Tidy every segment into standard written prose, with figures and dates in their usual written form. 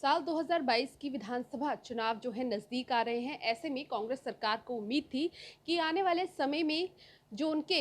साल 2022 की विधानसभा चुनाव जो है नज़दीक आ रहे हैं। ऐसे में कांग्रेस सरकार को उम्मीद थी कि आने वाले समय में जो उनके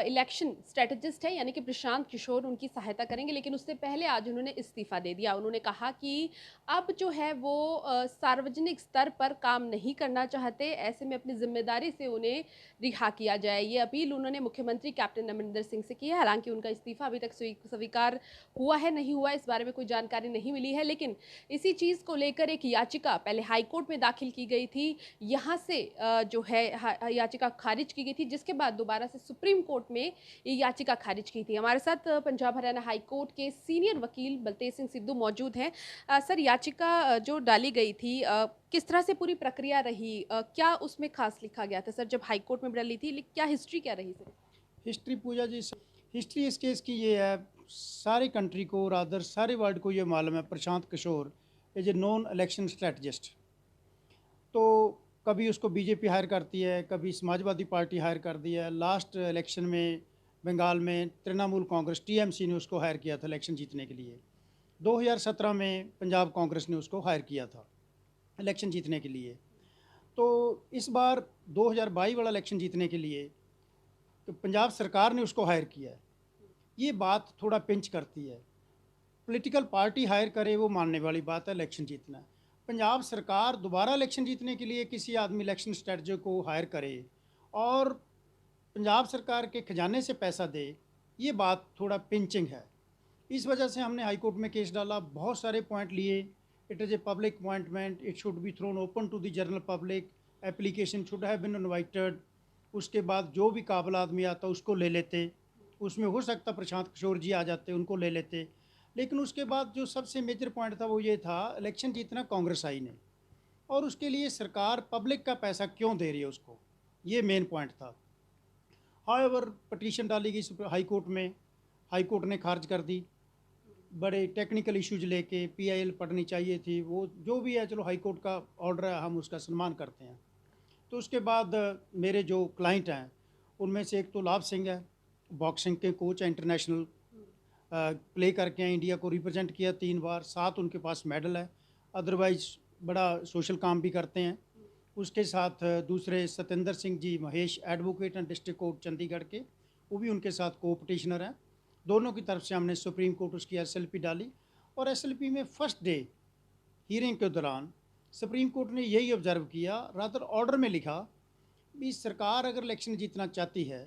इलेक्शन स्ट्रेटेजिस्ट हैं यानी कि प्रशांत किशोर उनकी सहायता करेंगे, लेकिन उससे पहले आज उन्होंने इस्तीफ़ा दे दिया। उन्होंने कहा कि अब जो है वो सार्वजनिक स्तर पर काम नहीं करना चाहते, ऐसे में अपनी ज़िम्मेदारी से उन्हें रिहा किया जाए। ये अपील उन्होंने मुख्यमंत्री कैप्टन अमरिंदर सिंह से की है। हालाँकि उनका इस्तीफ़ा अभी तक स्वीकार हुआ है, नहीं हुआ, इस बारे में कोई जानकारी नहीं मिली है, लेकिन इसी चीज़ को लेकर एक याचिका पहले हाई कोर्ट में दाखिल की गई थी। यहाँ से जो है याचिका खारिज की गई थी, जिसके बाद दोबारा से सुप्रीम कोर्ट में ये याचिका खारिज की थी। हमारे साथ पंजाब हरियाणा हाई कोर्ट के सीनियर वकील बलतेज सिंह सिद्धू मौजूद हैं। सर, याचिका जो डाली गई थी, किस तरह से पूरी प्रक्रिया रही? क्या उसमें खास लिखा गया था सर जब हाई कोर्ट में डली थी? क्या हिस्ट्री क्या रही सर? हिस्ट्री पूजा जी, हिस्ट्री इस केस की ये है, सारी कंट्री को रादर सारे वर्ल्ड को ये मालूम है Prashant Kishor is a non election strategist. तो कभी उसको बीजेपी हायर करती है, कभी समाजवादी पार्टी हायर कर दी है। लास्ट इलेक्शन में बंगाल में तृणमूल कांग्रेस टीएमसी ने उसको हायर किया था इलेक्शन जीतने के लिए। 2017 में पंजाब कांग्रेस ने उसको हायर किया था इलेक्शन जीतने के लिए। तो इस बार 2022 वाला इलेक्शन जीतने के लिए तो पंजाब सरकार ने उसको हायर किया है। ये बात थोड़ा पिंच करती है। पॉलिटिकल पार्टी हायर करे वो मानने वाली बात है, इलेक्शन जीतना है। पंजाब सरकार दोबारा इलेक्शन जीतने के लिए किसी आदमी इलेक्शन स्ट्रेटजी को हायर करे और पंजाब सरकार के खजाने से पैसा दे, ये बात थोड़ा पिंचिंग है। इस वजह से हमने हाई कोर्ट में केस डाला, बहुत सारे पॉइंट लिए। It is a public appointment, it should be thrown open to the general public, application should have been invited. उसके बाद जो भी काबिल आदमी आता उसको ले लेते, उसमें हो सकता प्रशांत किशोर जी आ जाते, उनको ले लेते। लेकिन उसके बाद जो सबसे मेजर पॉइंट था वो ये था, इलेक्शन जीतना कांग्रेस आई ने, और उसके लिए सरकार पब्लिक का पैसा क्यों दे रही है उसको, ये मेन पॉइंट था। हाउएवर पटिशन डाली गई हाई कोर्ट में, हाई कोर्ट ने खारिज कर दी। बड़े टेक्निकल इश्यूज लेके पीआईएल पढ़नी चाहिए थी, वो जो भी है, चलो हाई कोर्ट का ऑर्डर है, हम उसका सम्मान करते हैं। तो उसके बाद मेरे जो क्लाइंट हैं उनमें से एक तो लाभ सिंह है, बॉक्सिंग के कोच हैं, इंटरनेशनल प्ले करके हैं, इंडिया को रिप्रेजेंट किया 3 बार, 7 उनके पास मेडल है। अदरवाइज बड़ा सोशल काम भी करते हैं। उसके साथ दूसरे Satyendra Singh ji Mahesh, advocate and district court Chandigarh के, वो भी उनके साथ को पिटिशनर हैं। दोनों की तरफ से हमने सुप्रीम कोर्ट उसकी एसएलपी डाली, और एसएलपी में फर्स्ट डे हियरिंग के दौरान सुप्रीम कोर्ट ने यही ऑब्जर्व किया, रादर ऑर्डर में लिखा भी सरकार अगर इलेक्शन जीतना चाहती है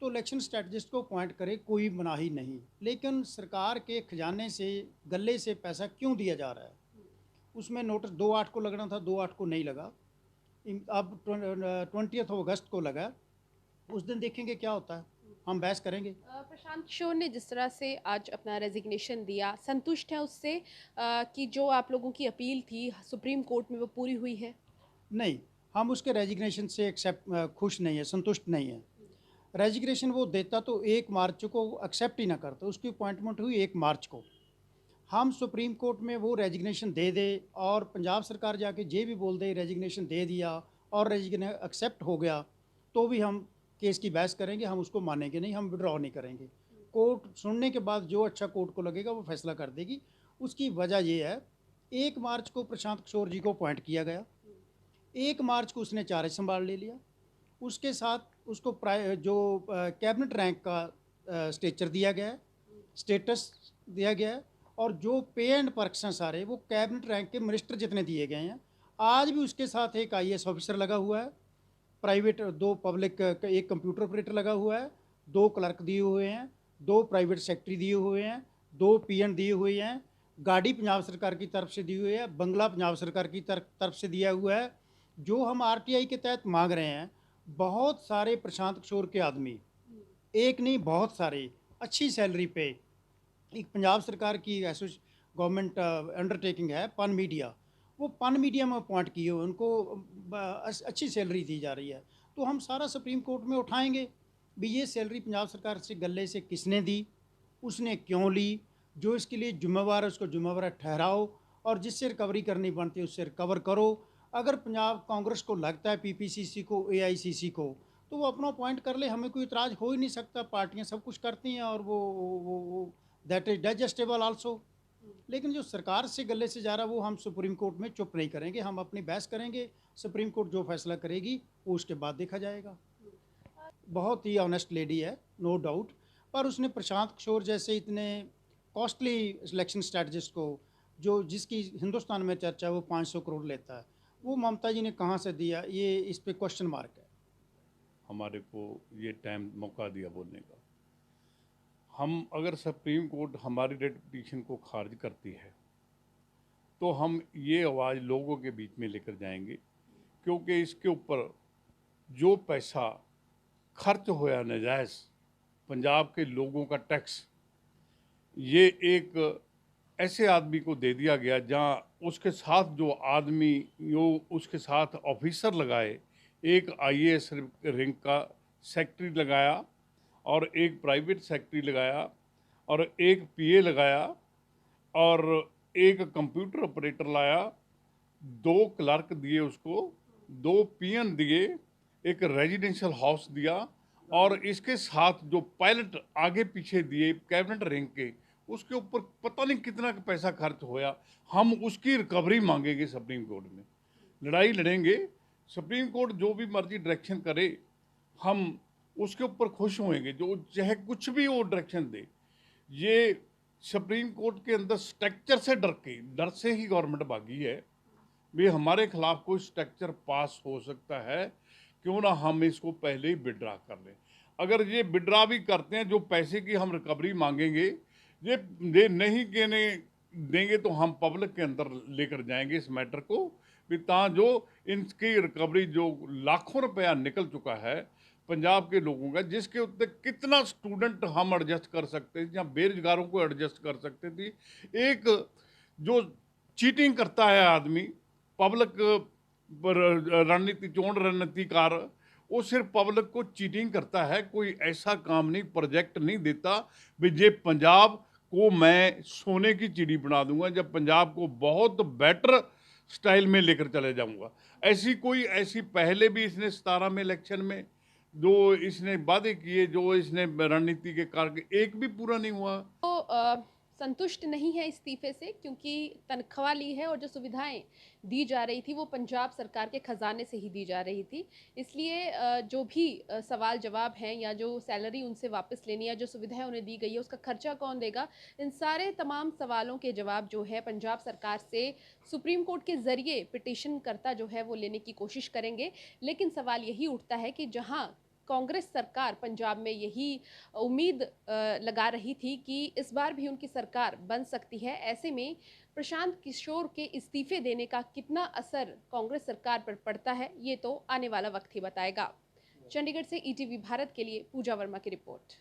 तो इलेक्शन स्ट्रेटजिस्ट को अपॉइंट करे, कोई मनाही नहीं। लेकिन सरकार के खजाने से, गले से पैसा क्यों दिया जा रहा है, उसमें नोटिस 2/8 को लगना था, 2/8 को नहीं लगा। अब 20 अगस्त को लगा। उस दिन देखेंगे क्या होता है, हम बहस करेंगे। प्रशांत किशोर ने जिस तरह से आज अपना रेजिग्नेशन दिया, संतुष्ट है उससे कि जो आप लोगों की अपील थी सुप्रीम कोर्ट में वो पूरी हुई है? नहीं, हम उसके रेजिग्नेशन से एक्सेप्ट खुश नहीं है, संतुष्ट नहीं है। रेजिग्नेशन वो देता तो 1 मार्च को एक्सेप्ट ही ना करता, उसकी अपॉइंटमेंट हुई 1 मार्च को। हम सुप्रीम कोर्ट में वो रेजिग्नेशन दे दे और पंजाब सरकार जाके ये भी बोल दे रेजिग्नेशन दे दिया और रेजिग्नेशन एक्सेप्ट हो गया, तो भी हम केस की बहस करेंगे, हम उसको मानेंगे नहीं, हम विड्रॉ नहीं करेंगे। कोर्ट सुनने के बाद जो अच्छा कोर्ट को लगेगा वो फैसला कर देगी। उसकी वजह ये है, 1 मार्च को प्रशांत किशोर जी को अपॉइंट किया गया, 1 मार्च को उसने चार्ज संभाल ले लिया। उसके साथ उसको जो कैबिनेट रैंक का स्टेचर दिया गया है, स्टेटस दिया गया है, और जो पे एंड पर्क्स हैं सारे वो कैबिनेट रैंक के मिनिस्टर जितने दिए गए हैं। आज भी उसके साथ एक आईएएस ऑफिसर लगा हुआ है, प्राइवेट 2 पब्लिक, एक कंप्यूटर ऑपरेटर लगा हुआ है, 2 क्लर्क दिए हुए हैं, 2 प्राइवेट सेक्रेटरी दिए हुए हैं, 2 पीएन दिए हुए हैं, गाड़ी पंजाब सरकार की तरफ से दी हुई है, बंगला पंजाब सरकार की तरफ से दिया हुआ है। जो हम आरटीआई के तहत मांग रहे हैं, बहुत सारे प्रशांत किशोर के आदमी, एक नहीं बहुत सारे, अच्छी सैलरी पे, एक पंजाब सरकार की गवर्नमेंट अंडरटेकिंग है पन मीडिया, वो पन मीडिया में अपॉइंट किए हुए, उनको अच्छी सैलरी दी जा रही है। तो हम सारा सुप्रीम कोर्ट में उठाएंगे भी ये सैलरी पंजाब सरकार से गले से किसने दी, उसने क्यों ली, जो इसके लिए जिम्मेवार है उसको जिम्मेवार ठहराओ, और जिससे रिकवरी करनी बनती है उससे रिकवर करो। अगर पंजाब कांग्रेस को लगता है, पीपीसीसी को, एआईसीसी को, तो वो अपना अपॉइंट कर ले, हमें कोई इतराज़ हो ही नहीं सकता। पार्टियां सब कुछ करती हैं और वो दैट इज डाइजेस्टेबल आल्सो। लेकिन जो सरकार से गले से जा रहा है वो हम सुप्रीम कोर्ट में चुप नहीं करेंगे, हम अपनी बहस करेंगे। सुप्रीम कोर्ट जो फैसला करेगी वो उसके बाद देखा जाएगा। बहुत ही ऑनेस्ट लेडी है, नो डाउट, पर उसने प्रशांत किशोर जैसे इतने कॉस्टली इलेक्शन स्ट्रैटेजिस्ट को, जो जिसकी हिंदुस्तान में चर्चा वो 500 करोड़ लेता है, वो ममता जी ने कहाँ से दिया, ये इस पे क्वेश्चन मार्क है। हमारे को ये टाइम मौका दिया बोलने का। हम अगर सुप्रीम कोर्ट हमारी रेट पिटीशन को खारिज करती है तो हम ये आवाज़ लोगों के बीच में लेकर जाएंगे, क्योंकि इसके ऊपर जो पैसा खर्च होया नजायज़ पंजाब के लोगों का टैक्स, ये एक ऐसे आदमी को दे दिया गया जहाँ उसके साथ जो आदमी जो उसके साथ ऑफिसर लगाए, एक आईएएस रैंक का सेक्रेटरी लगाया और एक प्राइवेट सेक्रेटरी लगाया और एक पीए लगाया और एक कंप्यूटर ऑपरेटर लाया, 2 क्लर्क दिए उसको, 2 पीएन दिए, एक रेजिडेंशियल हाउस दिया और इसके साथ जो पायलट आगे पीछे दिए कैबिनेट रैंक के, उसके ऊपर पता नहीं कितना का पैसा खर्च होया। हम उसकी रिकवरी मांगेंगे सुप्रीम कोर्ट में, लड़ाई लड़ेंगे। सुप्रीम कोर्ट जो भी मर्जी डायरेक्शन करे हम उसके ऊपर खुश होएंगे, जो चाहे कुछ भी वो डायरेक्शन दे। ये सुप्रीम कोर्ट के अंदर स्ट्रक्चर से डर से ही गवर्नमेंट भागी है भी हमारे खिलाफ कोई स्ट्रक्चर पास हो सकता है, क्यों ना हम इसको पहले ही विड्रा कर लें। अगर ये विड्रा भी करते हैं, जो पैसे की हम रिकवरी मांगेंगे ये नहीं कहने देंगे तो हम पब्लिक के अंदर लेकर जाएंगे इस मैटर को भी, ता जो इनकी रिकवरी जो लाखों रुपया निकल चुका है पंजाब के लोगों का, जिसके उत्ते कितना स्टूडेंट हम एडजस्ट कर सकते थे या बेरोजगारों को एडजस्ट कर सकते थे। एक जो चीटिंग करता है आदमी, पब्लिक रणनीति चोण रणनीतिकार, वो सिर्फ पब्लिक को चीटिंग करता है, कोई ऐसा काम नहीं, प्रोजेक्ट नहीं देता भी ये पंजाब को मैं सोने की चिड़ी बना दूंगा, जब पंजाब को बहुत बेटर स्टाइल में लेकर चले जाऊंगा। ऐसी पहले भी इसने 17 में इलेक्शन में जो इसने वादे किए, जो इसने रणनीति के कारण एक भी पूरा नहीं हुआ। तो संतुष्ट नहीं है इस्तीफे से, क्योंकि तनख्वाह ली है और जो सुविधाएं दी जा रही थी वो पंजाब सरकार के खजाने से ही दी जा रही थी। इसलिए जो भी सवाल जवाब हैं या जो सैलरी उनसे वापस लेनी या जो सुविधाएं उन्हें दी गई है उसका खर्चा कौन देगा, इन सारे तमाम सवालों के जवाब जो है पंजाब सरकार से सुप्रीम कोर्ट के ज़रिए पिटीशन करता जो है वो लेने की कोशिश करेंगे। लेकिन सवाल यही उठता है कि जहाँ कांग्रेस सरकार पंजाब में यही उम्मीद लगा रही थी कि इस बार भी उनकी सरकार बन सकती है, ऐसे में प्रशांत किशोर के इस्तीफे देने का कितना असर कांग्रेस सरकार पर पड़ता है, ये तो आने वाला वक्त ही बताएगा। चंडीगढ़ से ईटीवी भारत के लिए पूजा वर्मा की रिपोर्ट।